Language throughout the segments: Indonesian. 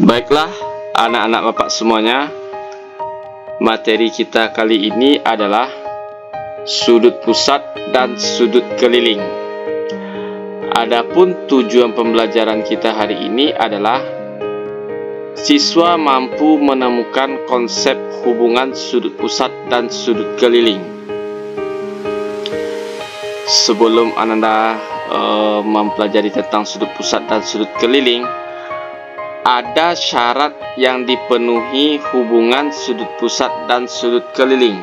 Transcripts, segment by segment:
Baiklah anak-anak Bapak semuanya, materi kita kali ini adalah sudut pusat dan sudut keliling. Adapun tujuan pembelajaran kita hari ini adalah siswa mampu menemukan konsep hubungan sudut pusat dan sudut keliling. Sebelum Ananda mempelajari tentang sudut pusat dan sudut keliling, ada syarat yang dipenuhi hubungan sudut pusat dan sudut keliling.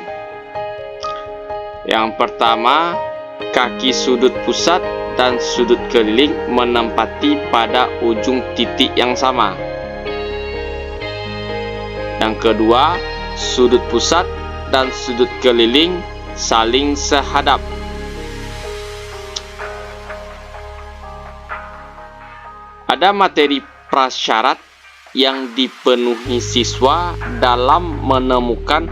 Yang pertama, kaki sudut pusat dan sudut keliling menempati pada ujung titik yang sama. Yang kedua, sudut pusat dan sudut keliling saling sehadap. Ada materi prasyarat yang dipenuhi siswa dalam menemukan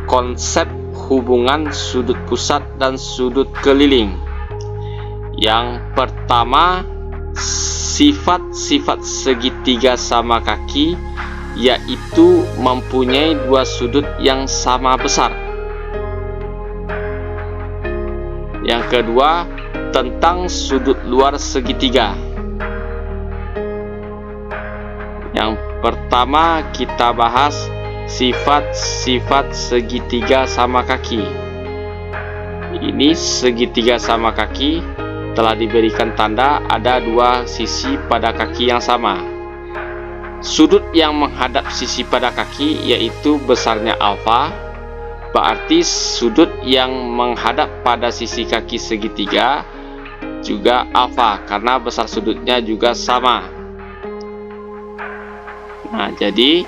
konsep hubungan sudut pusat dan sudut keliling. Yang pertama, sifat-sifat segitiga sama kaki, yaitu mempunyai dua sudut yang sama besar. Yang kedua, tentang sudut luar segitiga. Yang pertama kita bahas sifat-sifat segitiga sama kaki. Ini segitiga sama kaki telah diberikan tanda ada dua sisi pada kaki yang sama. Sudut yang menghadap sisi pada kaki yaitu besarnya alfa, berarti sudut yang menghadap pada sisi kaki segitiga juga alfa karena besar sudutnya juga sama. Nah, jadi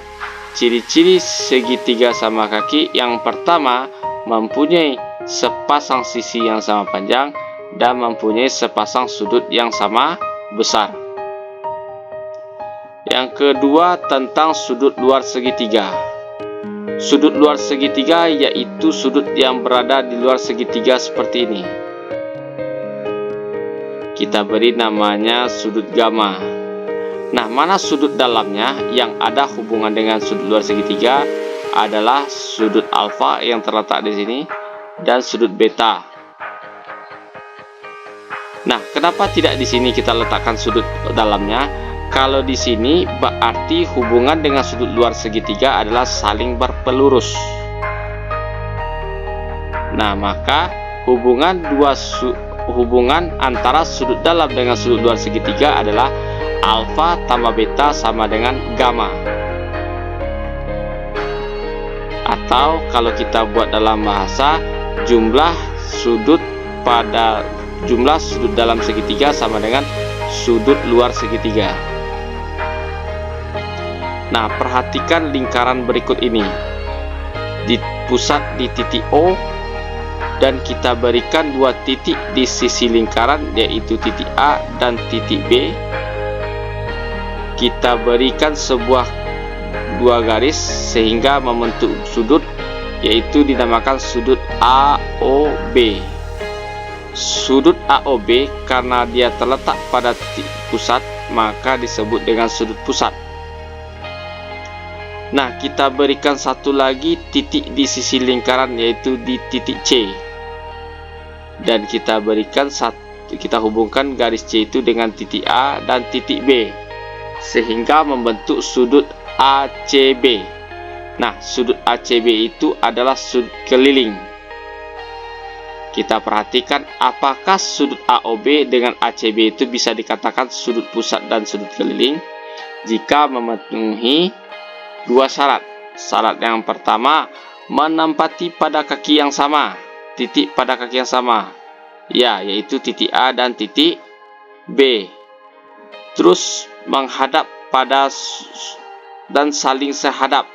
ciri-ciri segitiga sama kaki yang pertama mempunyai sepasang sisi yang sama panjang dan mempunyai sepasang sudut yang sama besar. Yang kedua tentang sudut luar segitiga. Sudut luar segitiga yaitu sudut yang berada di luar segitiga seperti ini. Kita beri namanya sudut gamma. Nah, mana sudut dalamnya yang ada hubungan dengan sudut luar segitiga adalah sudut alfa yang terletak di sini dan sudut beta. Nah, kenapa tidak di sini kita letakkan sudut dalamnya? Kalau di sini berarti hubungan dengan sudut luar segitiga adalah saling berpelurus. Nah, maka hubungan antara sudut dalam dengan sudut luar segitiga adalah alfa tambah beta sama dengan gamma. Atau kalau kita buat dalam bahasa, jumlah sudut dalam segitiga sama dengan sudut luar segitiga. Nah, perhatikan lingkaran berikut ini. Di pusat di titik O dan kita berikan dua titik di sisi lingkaran yaitu titik A dan titik B. Kita berikan dua garis sehingga membentuk sudut yaitu dinamakan sudut AOB. Sudut AOB karena dia terletak pada titik pusat maka disebut dengan sudut pusat. Nah, kita berikan satu lagi titik di sisi lingkaran yaitu di titik C. Dan kita hubungkan garis C itu dengan titik A dan titik B sehingga membentuk sudut ACB. Nah, sudut ACB itu adalah sudut keliling. Kita perhatikan apakah sudut AOB dengan ACB itu bisa dikatakan sudut pusat dan sudut keliling jika memenuhi dua syarat. Syarat yang pertama, menempati pada kaki yang sama, titik pada kaki yang sama, yaitu titik A dan titik B. Terus menghadap pada dan saling sehadap.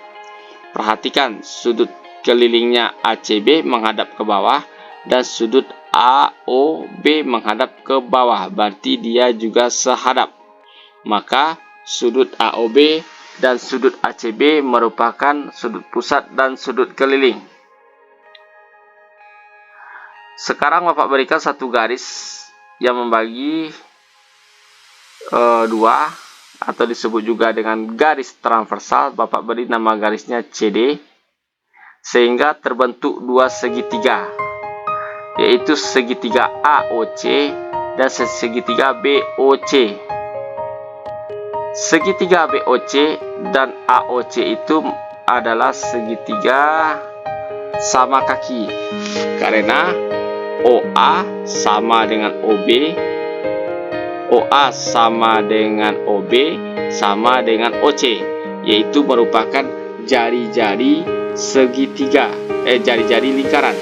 Perhatikan sudut kelilingnya ACB menghadap ke bawah dan sudut AOB menghadap ke bawah, berarti dia juga sehadap. Maka sudut AOB dan sudut ACB merupakan sudut pusat dan sudut keliling. Sekarang Bapak berikan satu garis yang membagi dua atau disebut juga dengan garis transversal. Bapak beri nama garisnya CD, sehingga terbentuk dua segitiga, yaitu segitiga AOC dan segitiga BOC. Segitiga BOC dan AOC itu adalah segitiga sama kaki, karena OA sama dengan OB, OA sama dengan OB, sama dengan OC, yaitu merupakan jari-jari segitiga, jari-jari lingkaran.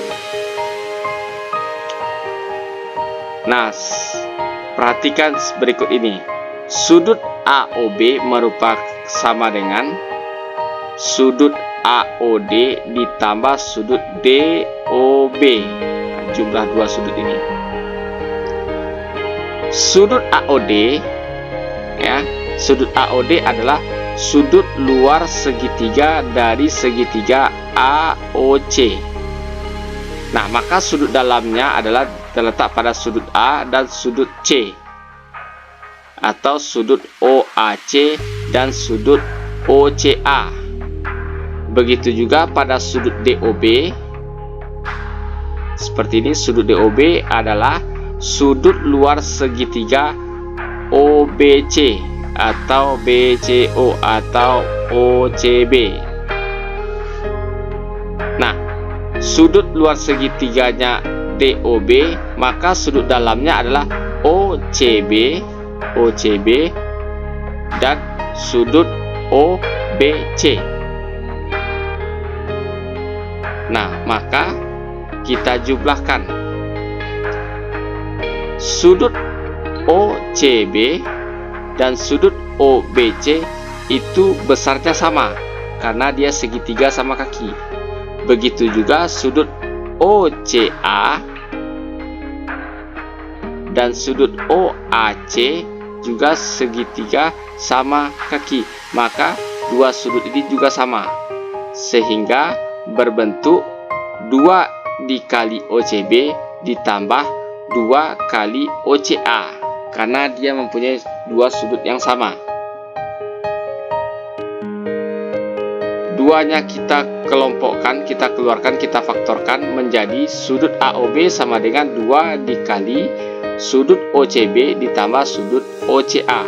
Nah, perhatikan berikut ini. Sudut AOB merupakan sama dengan sudut AOD ditambah sudut DOB. Jumlah dua sudut ini. Sudut AOD, ya, sudut AOD adalah sudut luar segitiga dari segitiga AOC. Nah, maka sudut dalamnya adalah terletak pada sudut A dan sudut C, atau sudut OAC dan sudut OCA. Begitu juga pada sudut DOB. Seperti ini, sudut DOB adalah sudut luar segitiga OBC atau BCO atau OCB. Nah, sudut luar segitiganya DOB, maka sudut dalamnya adalah OCB, dan sudut OBC. Nah, maka kita jumlahkan sudut OCB dan sudut OBC itu besarnya sama karena dia segitiga sama kaki. Begitu juga sudut OCA dan sudut OAC juga segitiga sama kaki, maka dua sudut ini juga sama, sehingga berbentuk 2 dikali OCB ditambah 2 kali OCA, karena dia mempunyai dua sudut yang sama. Duanya kita kelompokkan, kita keluarkan, kita faktorkan menjadi sudut AOB sama dengan 2 dikali sudut OCB ditambah sudut OCA.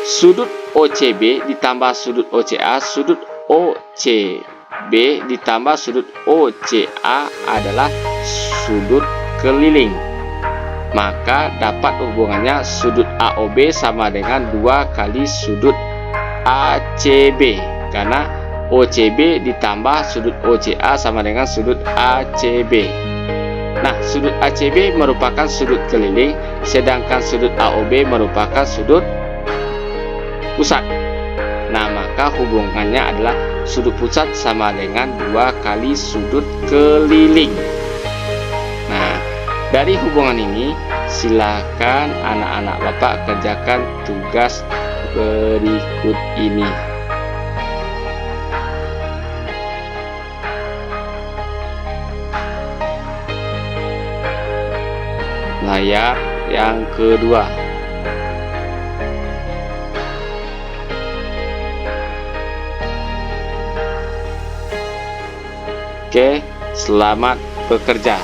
Sudut OCB ditambah sudut OCA, sudut OCB ditambah sudut OCA adalah sudut keliling. Maka dapat hubungannya sudut AOB sama dengan 2 kali sudut ACB, karena OCB ditambah sudut OCA sama dengan sudut ACB. Nah, sudut ACB merupakan sudut keliling, sedangkan sudut AOB merupakan sudut pusat. Nah, maka hubungannya adalah sudut pusat sama dengan 2 kali sudut keliling. Nah, dari hubungan ini silakan anak-anak Bapak kerjakan tugas berikut ini. Layar yang kedua. Oke, selamat bekerja.